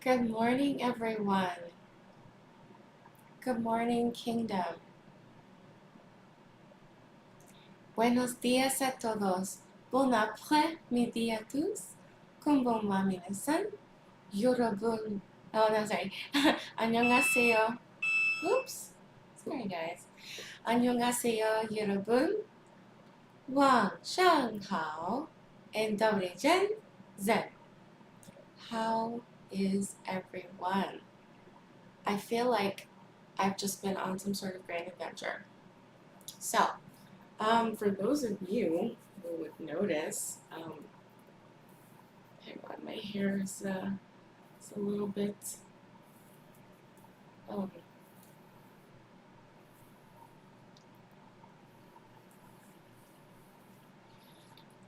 Good morning, everyone. Good morning, Kingdom. Buenos días a todos. Bon après-midi à tous. Konbanwa minasan. Yorobun. Oh, no, sorry. 안녕하세요. Oops. Sorry, guys. 안녕하세요, 여러분. 왕샹hao. And Zen. Zen. How is everyone? I feel like I've just been on some sort of grand adventure. So, for those of you who would notice, hang on, my hair is it's a little bit, um,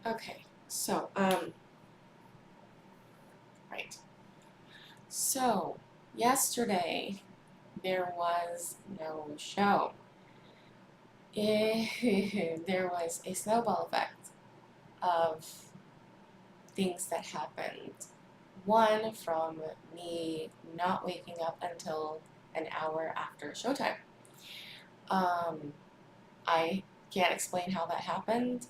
okay, so, right. So, yesterday there was no show. There was a snowball effect of things that happened. One from me not waking up until an hour after showtime. Um, I can't explain how that happened.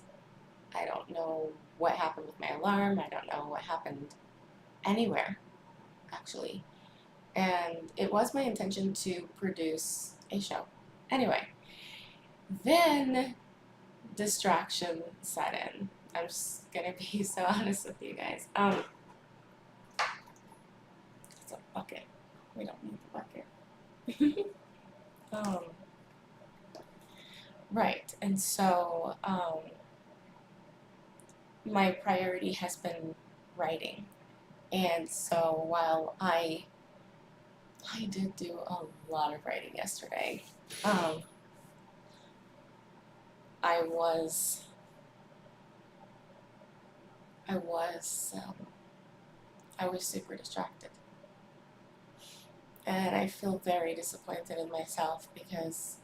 I don't know what happened with my alarm. I don't know what happened anywhere, actually. And it was my intention to produce a show. Anyway, then distraction set in. I'm just gonna be so honest with you guys. It's a bucket. We don't need the bucket. um, right, and so my priority has been writing. And so while I did do a lot of writing yesterday, um, I was I was I was super distracted, and I feel very disappointed in myself because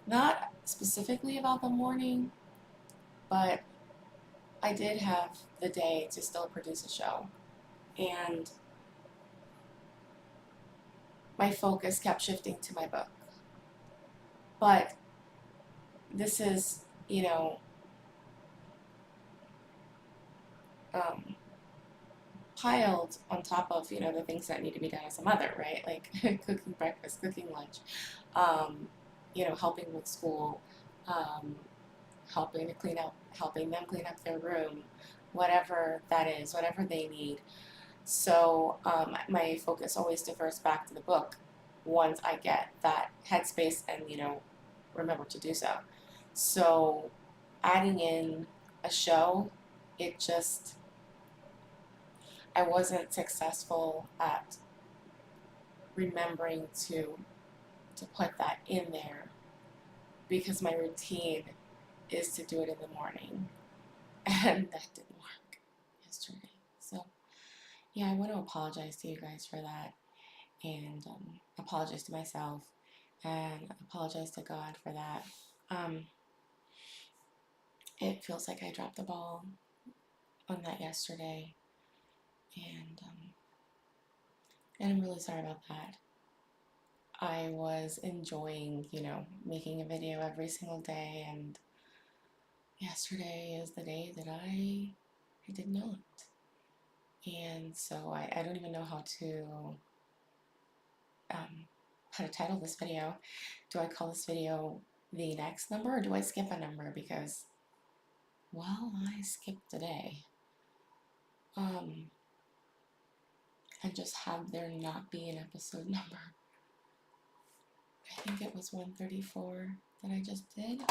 not specifically about the morning, but I did have the day to still produce a show, and my focus kept shifting to my book. But this is, um, piled on top of, the things that need to be done as a mother, right? Like cooking breakfast, cooking lunch, helping with school, um, helping them clean up their room, whatever that is, whatever they need. So my focus always defers back to the book once I get that headspace and, remember to do so. So adding in a show, it just, I wasn't successful at remembering to put that in there because my routine is to do it in the morning, and that didn't work yesterday. So yeah, I want to apologize to you guys for that, and apologize to myself, and apologize to God for that. Um, it feels like I dropped the ball on that yesterday, and I'm really sorry about that. I was enjoying, making a video every single day, and yesterday is the day that I did not. And so I don't even know how to title this video. Do I call this video the next number, or do I skip a number? Because, well, I skipped a day. And just have there not be an episode number. I think it was 134 that I just did.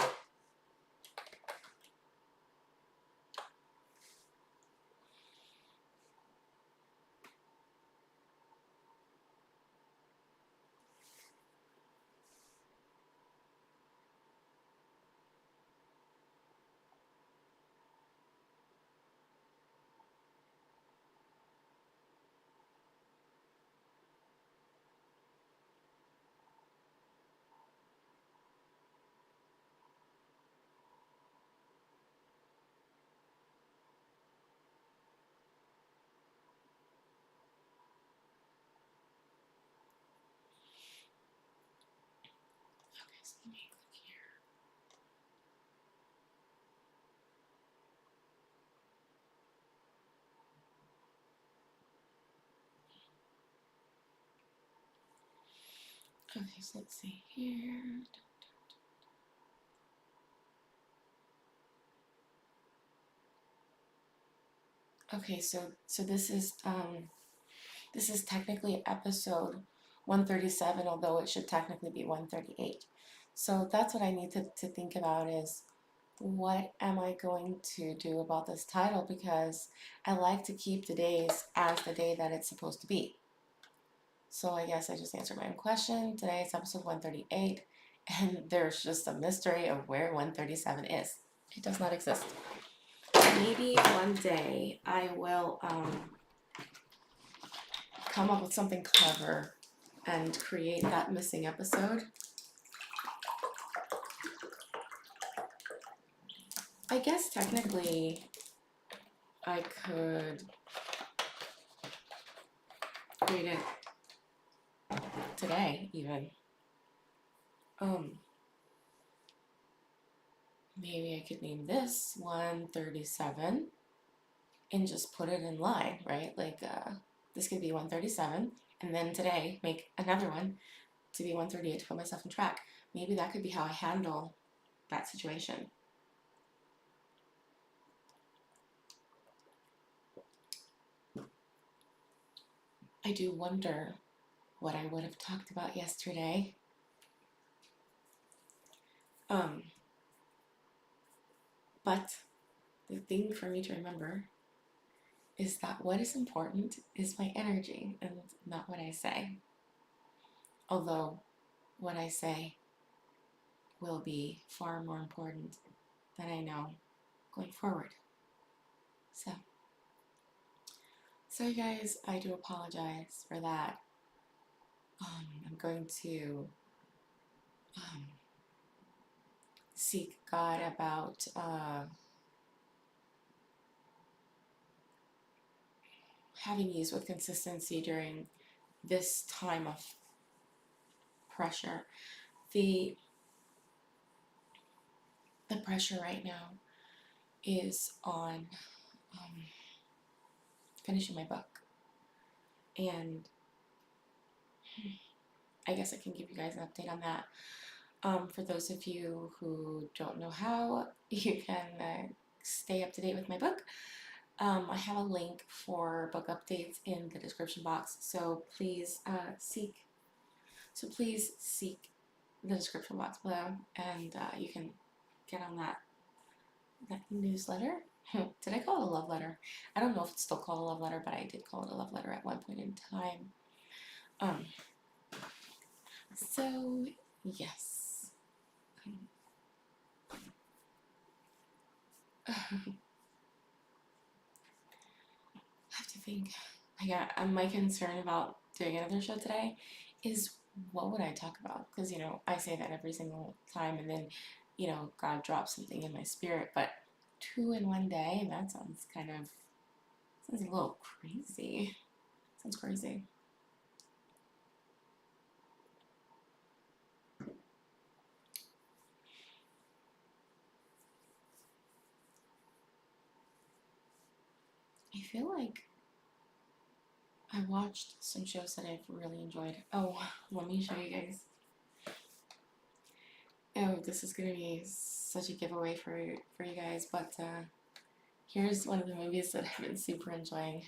so let me click here. Okay, so let's see here. Okay, so this is technically episode 137, although it should technically be 138. So that's what I need to think about is what am I going to do about this title, because I like to keep the days as the day that it's supposed to be. So I guess I just answered my own question. Today is episode 138, and there's just a mystery of where 137 is. It does not exist. Maybe one day I will come up with something clever and create that missing episode. I guess technically I could create it today even. Maybe I could name this 137 and just put it in line, right? Like this could be 137, and then today make another one to be 138 to put myself on track. Maybe that could be how I handle that situation. I do wonder what I would have talked about yesterday. But the thing for me to remember is that what is important is my energy and not what I say. Although what I say will be far more important than I know going forward. So you guys, I do apologize for that. I'm going to seek God about having ease with consistency during this time of pressure. The pressure right now is on finishing my book, and I guess I can give you guys an update on that. For those of you who don't know how you can stay up to date with my book, I have a link for book updates in the description box, so please seek the description box below, and you can get on that newsletter. Did I call it a love letter? I don't know if it's still called a love letter, but I did call it a love letter at one point in time. So yes. I have to think. My concern about doing another show today is what would I talk about? Because, I say that every single time, and then, God drops something in my spirit, but 2 in one day, that sounds a little crazy. Sounds crazy. I feel like I watched some shows that I've really enjoyed. Oh, let me show you guys. Oh, this is gonna be such a giveaway for you guys, but here's one of the movies that I've been super enjoying.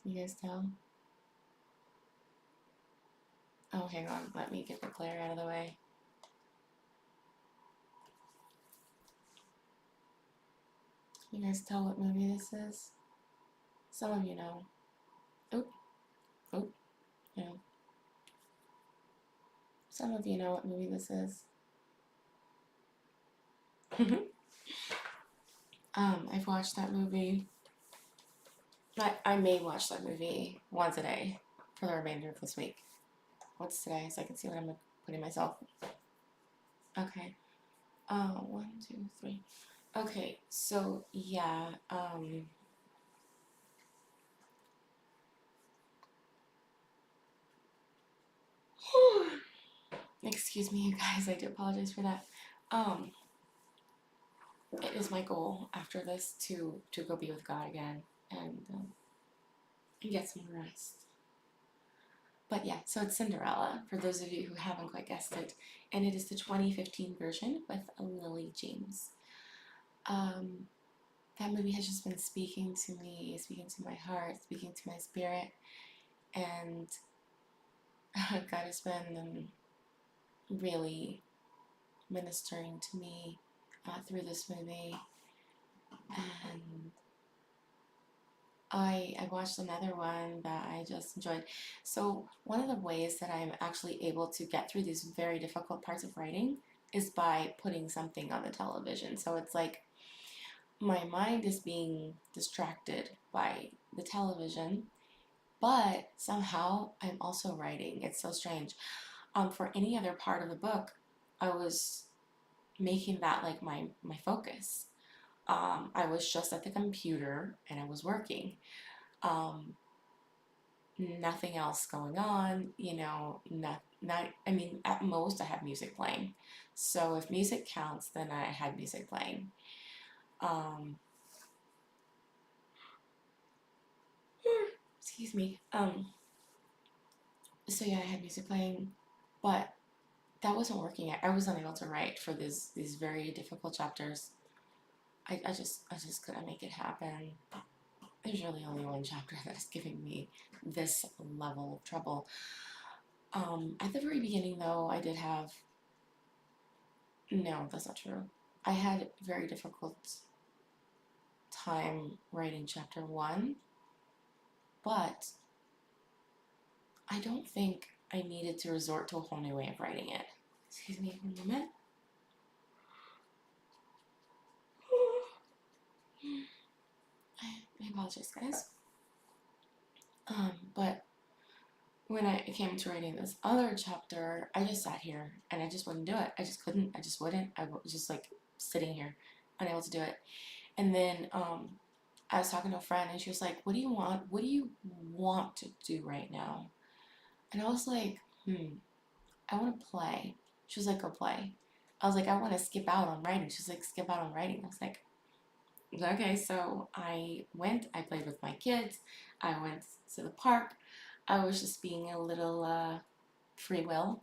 Can you guys tell? Oh, hang on, let me get the glare out of the way. Can you guys tell what movie this is? Some of you know. Oh, yeah. Some of you know what movie this is. I've watched that movie. I may watch that movie once a day for the remainder of this week. What's today? So I can see what I'm putting myself. Okay. 1, 2, 3. Okay, so yeah, Excuse me, you guys. I do apologize for that. It is my goal after this to go be with God again and get some rest. But yeah, so it's Cinderella, for those of you who haven't quite guessed it, and it is the 2015 version with Lily James. That movie has just been speaking to me, speaking to my heart, speaking to my spirit, and God has been really ministering to me through this movie. And I watched another one that I just enjoyed. So one of the ways that I'm actually able to get through these very difficult parts of writing is by putting something on the television. So it's like my mind is being distracted by the television, but somehow I'm also writing. It's so strange. For any other part of the book, I was making that like my focus. I was just at the computer and I was working. Nothing else going on, not, I mean, at most I had music playing. So if music counts, then I had music playing. Excuse me. So yeah, I had music playing, but that wasn't working. I was unable to write for these very difficult chapters. I just couldn't make it happen. There's really only one chapter that is giving me this level of trouble. At the very beginning, though, I did have... No, that's not true. I had a very difficult time writing chapter 1, but I don't think I needed to resort to a whole new way of writing it. Excuse me for a moment. I apologize, guys. But when I came to writing this other chapter, I just sat here and I just wouldn't do it. I just couldn't. I just wouldn't. I was just like sitting here, unable to do it. And then I was talking to a friend and she was like, "What do you want? What do you want to do right now?" And I was like, I want to play. She was like, "Go play." I was like, "I want to skip out on writing." She was like, "Skip out on writing." I was like, okay. So I went. I played with my kids. I went to the park. I was just being a little free-willed.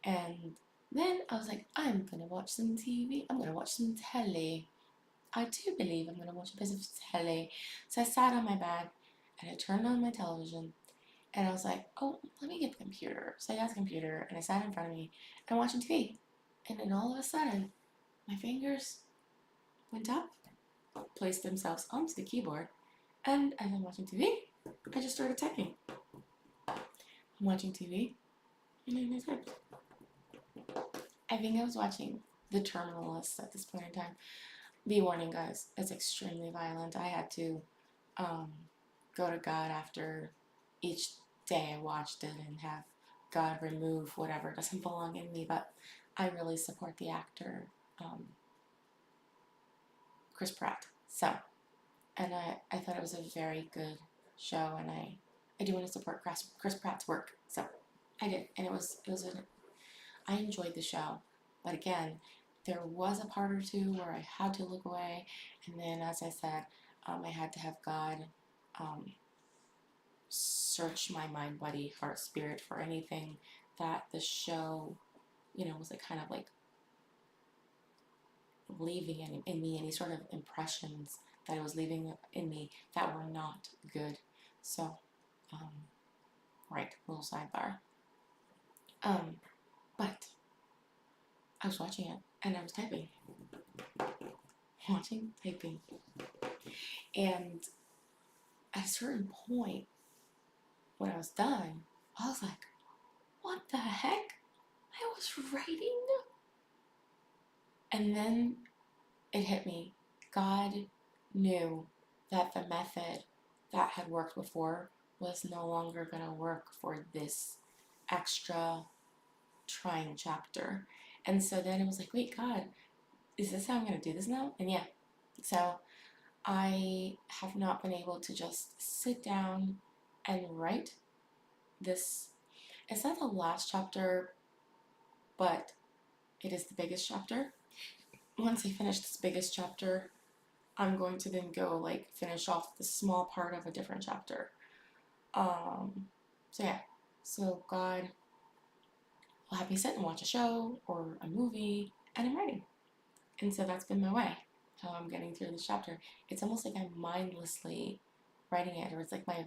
And then I was like, I'm gonna watch some TV. I'm gonna watch some telly. I do believe I'm gonna watch a bit of telly. So I sat on my bed and I turned on my television and I was like, oh, let me get the computer. So I got the computer and I sat in front of me and I'm watching TV. And then all of a sudden, my fingers went up, placed themselves onto the keyboard, and as I'm watching TV, I just started typing. I'm watching TV and then I typed. I think I was watching The Terminal List at this point in time. Be warning, guys, it's extremely violent. I had to go to God after each day I watched it and have God remove whatever doesn't belong in me. But I really support the actor, Chris Pratt. So, and I thought it was a very good show, and I do want to support Chris Pratt's work. So I did, and I enjoyed the show. But again, there was a part or two where I had to look away, and then, as I said, I had to have God search my mind, body, heart, spirit for anything that the show, was like kind of like leaving in me, any sort of impressions that it was leaving in me that were not good. So, right, little sidebar. But I was watching it and I was typing. Watching, typing. And at a certain point, when I was done, I was like, what the heck? I was writing? And then it hit me. God knew that the method that had worked before was no longer going to work for this extra trying chapter. And so then it was like, wait, God, is this how I'm going to do this now? And yeah, so I have not been able to just sit down and write this. it's not the last chapter, but it is the biggest chapter. Once I finish this biggest chapter, I'm going to then go like finish off the small part of a different chapter. So yeah, so God will have me sit and watch a show or a movie, and I'm writing. And so that's been my way, how I'm getting through this chapter. It's almost like I'm mindlessly writing it, or it's like my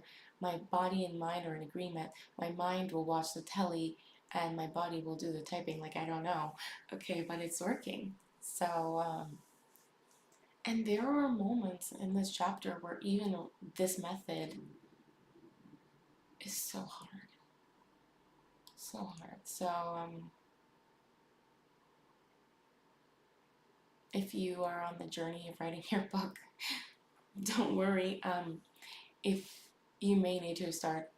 body and mind are in agreement. My mind will watch the telly, and my body will do the typing. Like, I don't know, okay, but it's working. So, and there are moments in this chapter where even this method is so hard, so hard. So, if you are on the journey of writing your book, don't worry. If you may need to start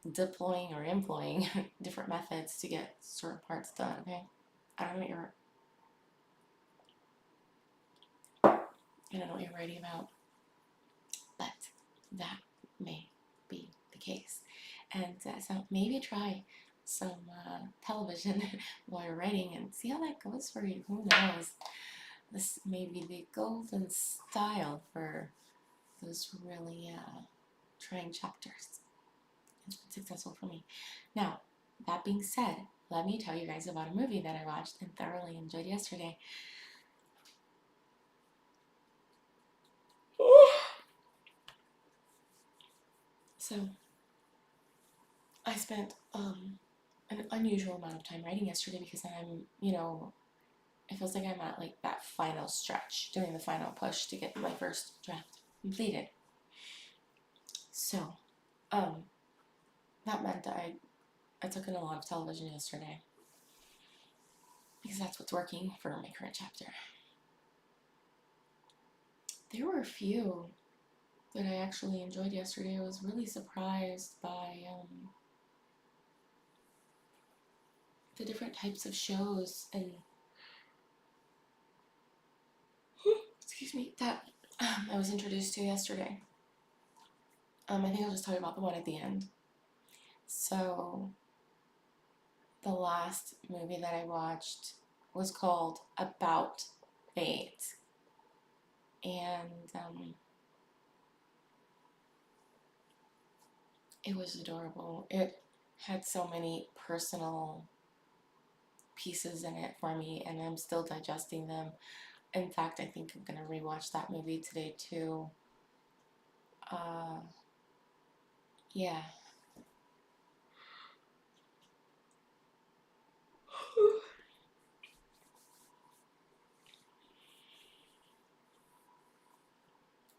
deploying or employing different methods to get certain parts done, okay? I don't know what you're writing about, but that may be the case. And so maybe try some television while you're writing and see how that goes for you. Who knows? This may be the golden style for those really trying chapters. It's been successful for me. Now, that being said, let me tell you guys about a movie that I watched and thoroughly enjoyed yesterday. So, I spent an unusual amount of time writing yesterday because I'm, it feels like I'm at like that final stretch, doing the final push to get my first draft completed. So, that meant that I took in a lot of television yesterday because that's what's working for my current chapter. There were a few that I actually enjoyed yesterday. I was really surprised by the different types of shows and excuse me, that I was introduced to yesterday. I think I'll just tell you about the one at the end. So, the last movie that I watched was called About Fate. And it was adorable. It had so many personal pieces in it for me, and I'm still digesting them. In fact, I think I'm going to rewatch that movie today too. Yeah.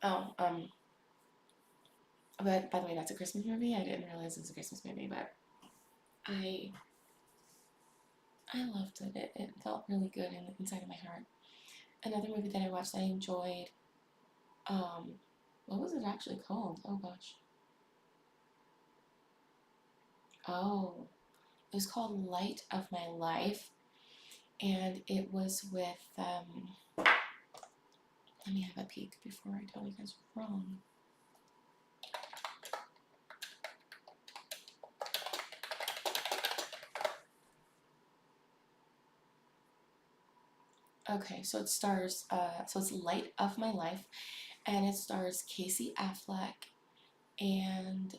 Oh, but by the way, that's a Christmas movie. I didn't realize it was a Christmas movie, but I loved it. It felt really good inside of my heart. Another movie that I watched that I enjoyed, what was it actually called? Oh gosh. Oh, it was called Light of My Life, and it was with, let me have a peek before I tell you guys wrong. Okay, so it stars, so it's Light of My Life, and it stars Casey Affleck and,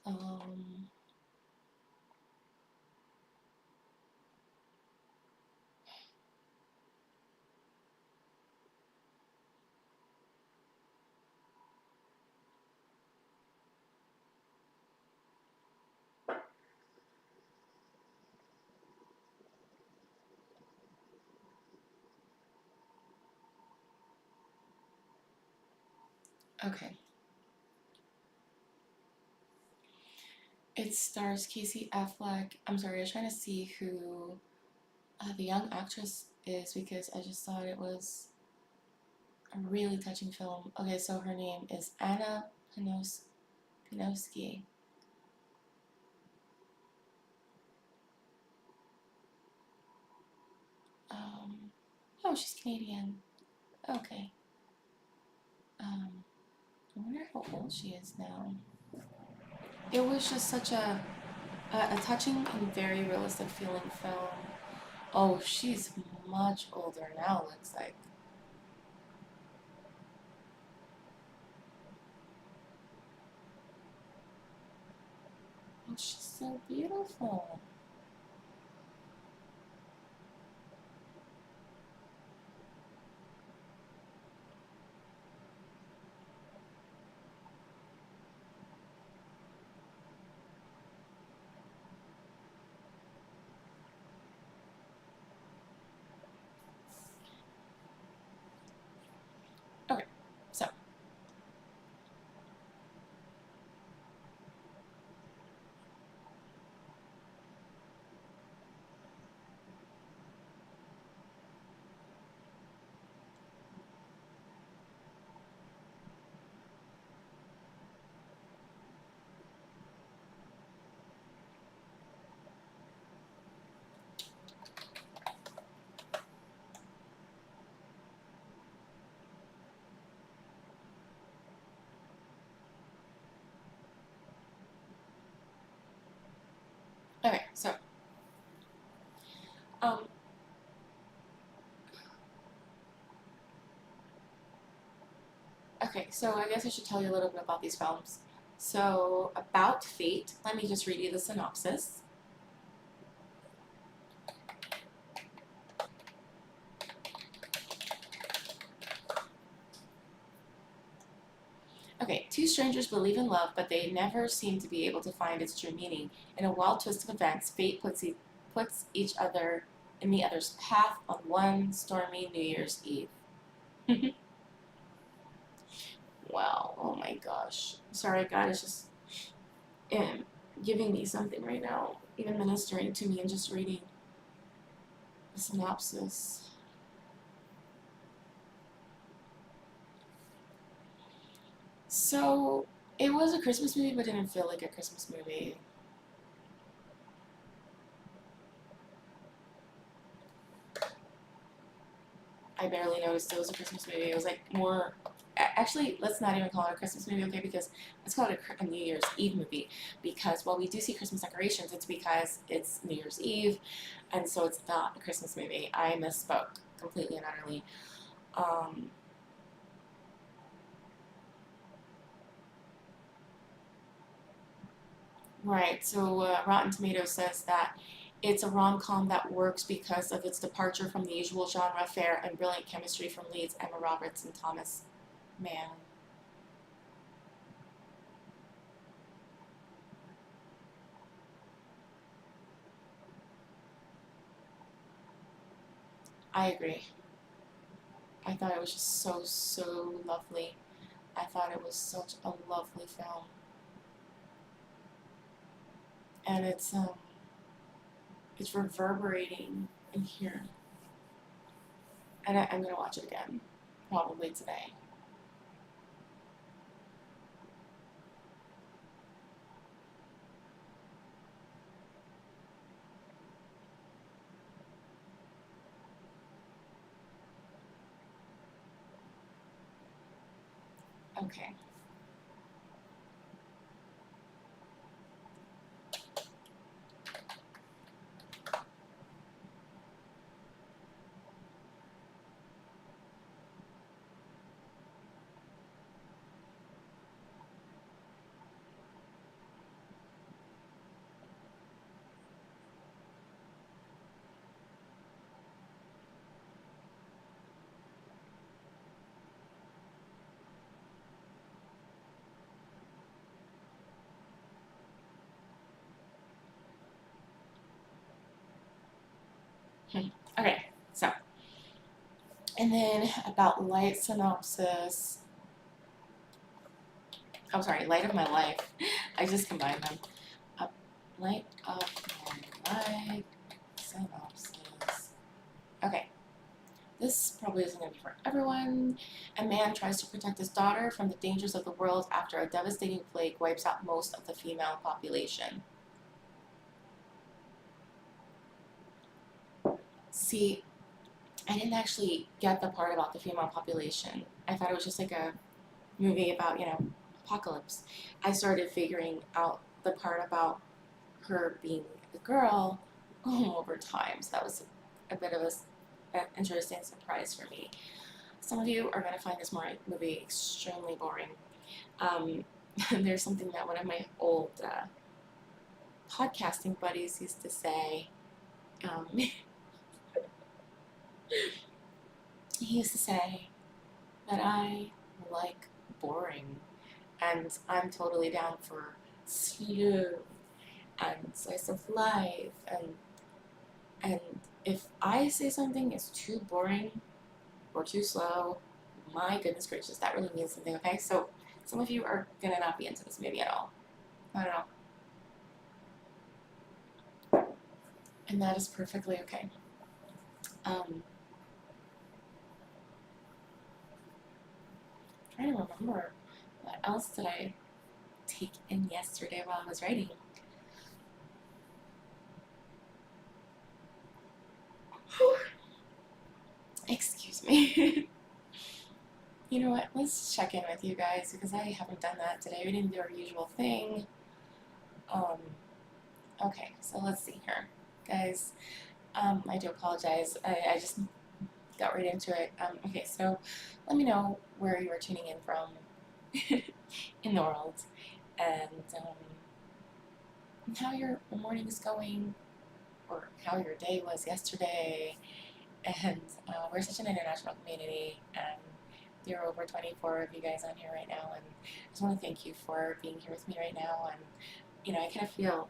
okay. It stars Casey Affleck. I'm sorry, I was trying to see who the young actress is because I just thought it was a really touching film. Okay, so her name is Anna Panowski. Oh, she's Canadian. Okay. I wonder how old she is now. It was just such a A touching and very realistic feeling film. Oh, she's much older now, looks like. Oh, she's so beautiful. Okay, so, okay, so, um, okay, so I guess I should tell you a little bit about these films. So, About Fate, let me just read you the synopsis. Okay, two strangers believe in love, but they never seem to be able to find its true meaning. In a wild twist of events, fate puts each other in the other's path on one stormy New Year's Eve. Wow, oh my gosh. Sorry, God is just giving me something right now, even ministering to me and just reading the synopsis. So, it was a Christmas movie, but didn't feel like a Christmas movie. I barely noticed it was a Christmas movie. It was like more. Actually, let's not even call it a Christmas movie, okay? Because let's call it a New Year's Eve movie. Because while we do see Christmas decorations, it's because it's New Year's Eve, and so it's not a Christmas movie. I misspoke completely and utterly. Um, right. So Rotten Tomatoes says that it's a rom-com that works because of its departure from the usual genre fare and brilliant chemistry from leads Emma Roberts and Thomas Mann. I agree. I thought it was just so, so lovely. I thought it was such a lovely film. And it's reverberating in here. And I'm gonna watch it again. Probably today. Okay. Okay, so and then about light synopsis. I'm sorry, light of my life. I just combined them. Light of my life synopsis. Okay, this probably isn't going to be for everyone. A man tries to protect his daughter from the dangers of the world after a devastating plague wipes out most of the female population. See, I didn't actually get the part about the female population. I thought it was just like a movie about, apocalypse. I started figuring out the part about her being a girl over time. So that was a bit of an interesting surprise for me. Some of you are going to find this movie extremely boring. There's something that one of my old podcasting buddies used to say. He used to say that I like boring, and I'm totally down for slow and slice of life. And if I say something is too boring or too slow, my goodness gracious, that really means something. Okay, so some of you are gonna not be into this movie at all. Not at all, and that is perfectly okay. Trying to remember what else did I take in yesterday while I was writing. Excuse me. You know what? Let's check in with you guys because I haven't done that today. We didn't do our usual thing. Okay, so let's see here, guys. I do apologize. I just got right into it. Okay, so let me know where you are tuning in from in the world, and how your morning is going, or how your day was yesterday. And we're such an international community, and there are over 24 of you guys on here right now, and I just want to thank you for being here with me right now. And I kind of feel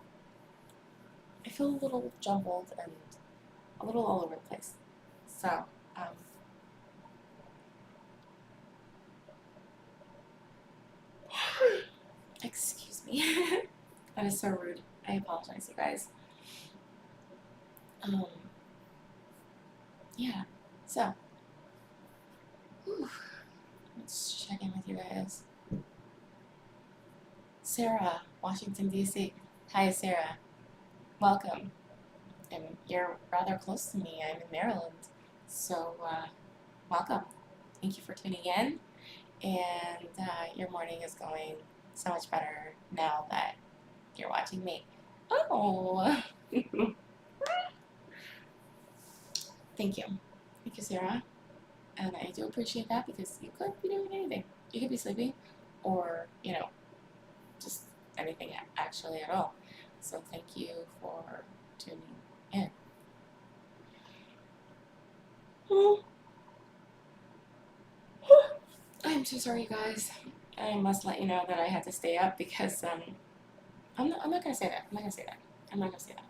a little jumbled and a little all over the place. So, excuse me. That is so rude. I apologize, you guys. Yeah. So, whew, let's check in with you guys. Sarah, Washington, D.C. Hi, Sarah. Welcome. And you're rather close to me. I'm in Maryland. So, welcome. Thank you for tuning in. And your morning is going so much better now that you're watching me. Oh! Thank you. Thank you, Sarah. And I do appreciate that because you could be doing anything. You could be sleeping or, just anything actually at all. So thank you for tuning in. I'm so sorry, you guys. I must let you know that I had to stay up because I'm not gonna say that. I'm not gonna say that. I'm not gonna say that.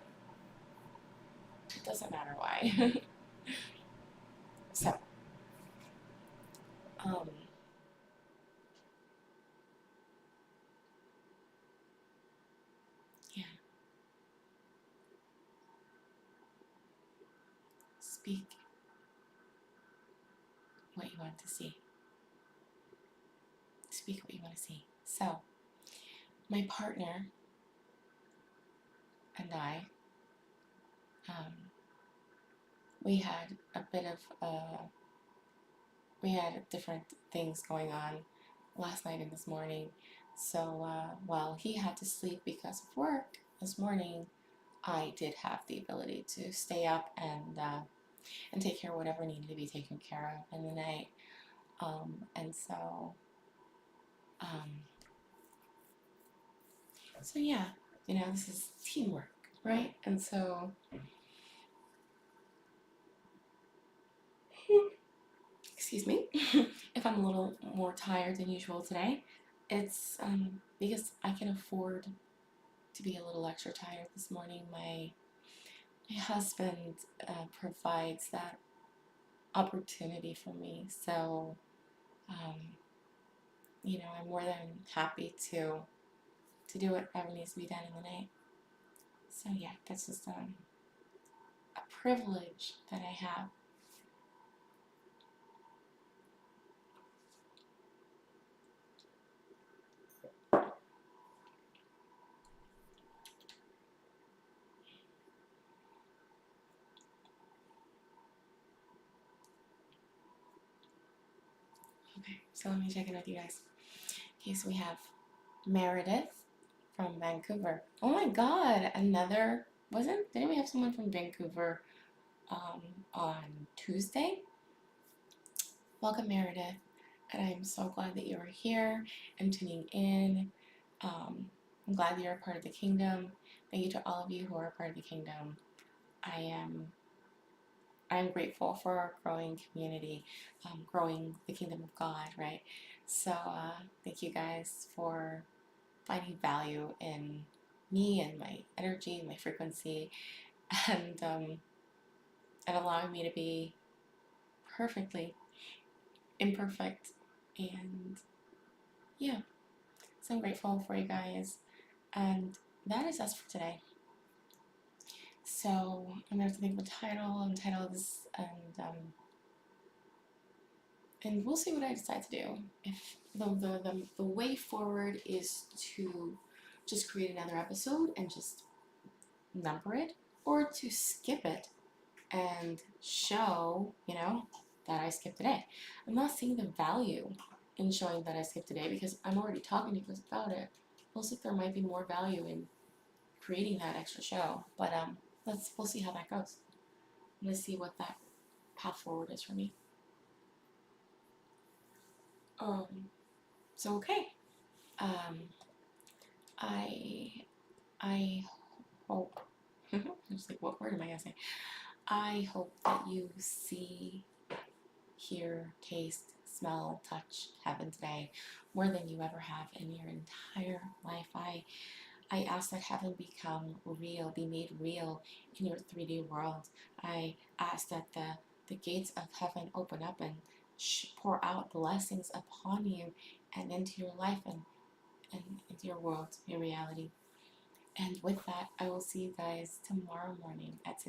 It doesn't matter why. So, yeah. Speak what you want to see. Speak what you want to see. So, my partner and I, we had a bit of we had different things going on last night and this morning. So while he had to sleep because of work this morning, I did have the ability to stay up and take care of whatever needed to be taken care of in the night. And so yeah, this is teamwork, right? And so, excuse me, if I'm a little more tired than usual today, it's because I can afford to be a little extra tired this morning. My husband provides that opportunity for me, so I'm more than happy to do whatever needs to be done in the night. So yeah, that's just a privilege that I have. Okay, so let me check in with you guys. Okay, so we have Meredith from Vancouver. Oh my God, didn't we have someone from Vancouver on Tuesday? Welcome, Meredith. And I'm so glad that you are here and tuning in. I'm glad that you're a part of the kingdom. Thank you to all of you who are a part of the kingdom. I'm grateful for our growing community, growing the kingdom of God, right? So thank you guys for finding value in me and my energy, my frequency, and allowing me to be perfectly imperfect. And yeah, so I'm grateful for you guys. And that is us for today. So I'm gonna have to think of a title and title this, and we'll see what I decide to do. If the way forward is to just create another episode and just number it, or to skip it and show, that I skipped a day. I'm not seeing the value in showing that I skipped a day because I'm already talking to you guys about it. We'll see if there might be more value in creating that extra show. But we'll see how that goes. I'm gonna see what that path forward is for me. So okay. I hope. I'm just like, what word am I gonna say? I hope that you see, hear, taste, smell, touch heaven today more than you ever have in your entire life. I ask that heaven become real, be made real in your 3D world. I ask that the gates of heaven open up and pour out blessings upon you and into your life and into your world, your reality. And with that, I will see you guys tomorrow morning at 6